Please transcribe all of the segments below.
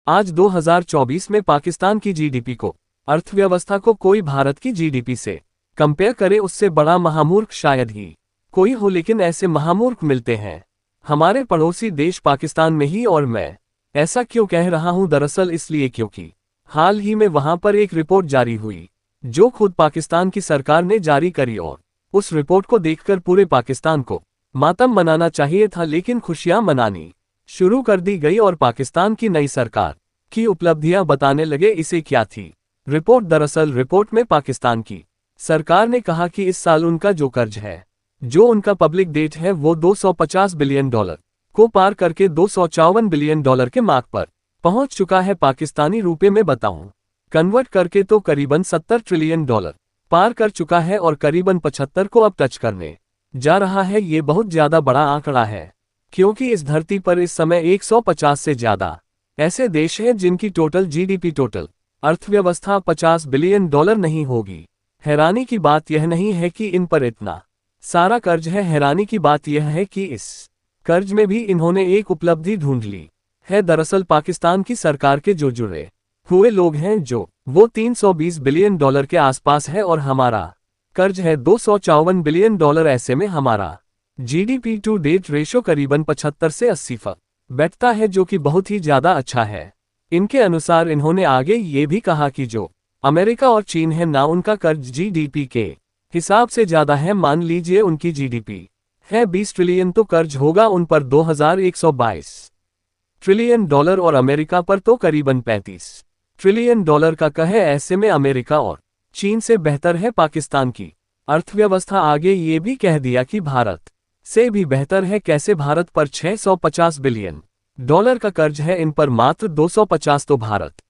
आज 2024 में पाकिस्तान की जीडीपी को, अर्थव्यवस्था को कोई भारत की जीडीपी से कंपेयर करे उससे बड़ा महामूर्ख शायद ही कोई हो, लेकिन ऐसे महामूर्ख मिलते हैं हमारे पड़ोसी देश पाकिस्तान में ही। और मैं ऐसा क्यों कह रहा हूं? दरअसल इसलिए क्योंकि हाल ही में वहां पर एक रिपोर्ट जारी हुई जो खुद पाकिस्तान की सरकार ने जारी करी, और उस रिपोर्ट को देखकर पूरे पाकिस्तान को मातम मनाना चाहिए था, लेकिन खुशियां मनानी शुरू कर दी गई और पाकिस्तान की नई सरकार की उपलब्धियां बताने लगे। इसे क्या थी रिपोर्ट? दरअसल रिपोर्ट में पाकिस्तान की सरकार ने कहा कि इस साल उनका जो कर्ज है, जो उनका पब्लिक डेट है, वो $250 बिलियन को पार करके $254 बिलियन के मार्क पर पहुंच चुका है। पाकिस्तानी रुपए में बताऊं, कन्वर्ट करके तो करीबन $70 ट्रिलियन पार कर चुका है और करीबन 75 को अब टच करने जा रहा है। ये बहुत ज्यादा बड़ा आंकड़ा है, क्योंकि इस धरती पर इस समय 150 से ज्यादा ऐसे देश हैं जिनकी टोटल जीडीपी, टोटल अर्थव्यवस्था $50 बिलियन नहीं होगी। हैरानी की बात यह नहीं है कि इन पर इतना सारा कर्ज है, हैरानी की बात यह है कि इस कर्ज में भी इन्होंने एक उपलब्धि ढूंढ ली है। दरअसल पाकिस्तान की सरकार के जो जुड़े हुए लोग हैं, जो वो $320 बिलियन के आसपास है, और हमारा कर्ज है $254 बिलियन। ऐसे में हमारा जीडीपी टू डेट रेशो करीबन 75 से 80 बैठता है, जो कि बहुत ही ज्यादा अच्छा है। इनके अनुसार इन्होंने आगे ये भी कहा कि जो अमेरिका और चीन है ना, उनका कर्ज जीडीपी के हिसाब से ज्यादा है। मान लीजिए उनकी जीडीपी है 20 ट्रिलियन, तो कर्ज होगा उन पर $2122 ट्रिलियन और अमेरिका पर तो करीबन $35 ट्रिलियन का कहे। ऐसे में अमेरिका और चीन से बेहतर है पाकिस्तान की अर्थव्यवस्था। आगे ये भी कह दिया कि भारत से भी बेहतर है। कैसे? भारत पर $650 बिलियन का कर्ज है, इन पर मात्र 250 तो भारत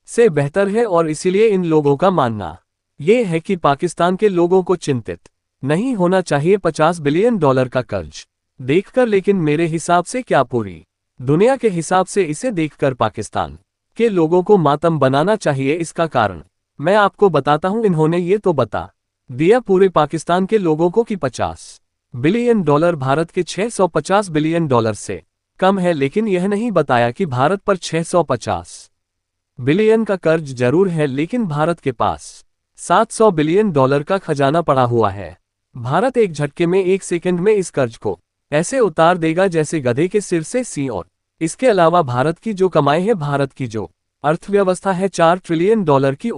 से बेहतर है। और इसीलिए इन लोगों का मानना ये है कि पाकिस्तान के लोगों को चिंतित नहीं होना चाहिए $50 बिलियन का कर्ज देखकर। लेकिन मेरे हिसाब से क्या पूरी दुनिया के हिसाब से इसे देखकर पाकिस्तान के लोगों को मातम बनाना चाहिए? इसका कारण मैं आपको बताता हूं। इन्होंने ये तो बता दिया पूरे पाकिस्तान के लोगों को कि $50 बिलियन भारत के $650 बिलियन से कम है, लेकिन यह नहीं बताया कि भारत पर $650 बिलियन का कर्ज जरूर है, लेकिन भारत के पास $700 बिलियन का खजाना पड़ा हुआ है। भारत एक झटके में, एक सेकंड में इस कर्ज को ऐसे उतार देगा जैसे गधे के सिर से सी। और इसके अलावा भारत की जो कमाई है, भारत की जो अर्थव्यवस्था है $4 ट्रिलियन की,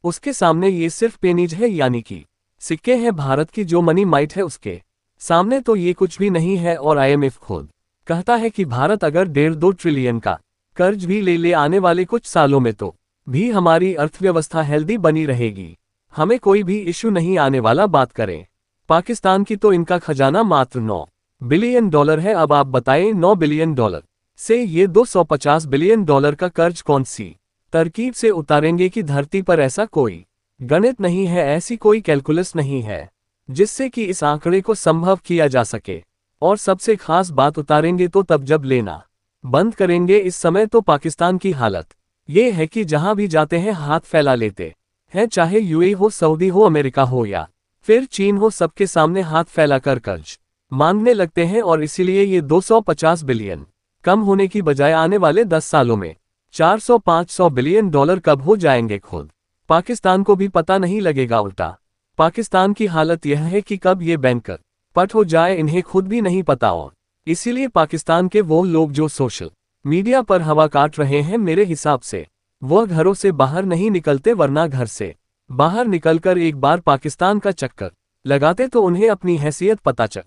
उसके सामने ये सिर्फ पेनीज है, यानी कि सिक्के हैं। भारत की जो मनी माइट है, उसके सामने तो ये कुछ भी नहीं है। और IMF खुद कहता है कि भारत अगर 1.5-2 ट्रिलियन का कर्ज भी ले आने वाले कुछ सालों में, तो भी हमारी अर्थव्यवस्था हेल्दी बनी रहेगी, हमें कोई भी इश्यू नहीं आने वाला। बात करें पाकिस्तान की, तो इनका खजाना मात्र $9 बिलियन है। अब आप बताएं, $9 बिलियन से ये $250 बिलियन का कर्ज कौन सी तरकीब से उतारेंगे कि धरती पर ऐसा कोई गणित नहीं है, ऐसी कोई कैलकुलस नहीं है जिससे कि इस आंकड़े को संभव किया जा सके। और सबसे खास बात, उतारेंगे तो तब जब लेना बंद करेंगे। इस समय तो पाकिस्तान की हालत ये है कि जहां भी जाते हैं हाथ फैला लेते हैं, चाहे UAE हो, सऊदी हो, अमेरिका हो या फिर चीन हो, सबके सामने हाथ फैलाकर कर्ज मांगने लगते हैं। और इसीलिए ये 250 बिलियन कम होने की बजाय आने वाले 10 सालों में 400-500 बिलियन कब हो जाएंगे, खुद पाकिस्तान को भी पता नहीं लगेगा। उल्टा पाकिस्तान की हालत यह है कि कब ये बैंकर पट हो जाए, इन्हें खुद भी नहीं पता। और इसीलिए पाकिस्तान के वो लोग जो सोशल मीडिया पर हवा काट रहे हैं, मेरे हिसाब से वह घरों से बाहर नहीं निकलते, वरना घर से बाहर निकलकर एक बार पाकिस्तान का चक्कर लगाते तो उन्हें अपनी हैसियत पता चल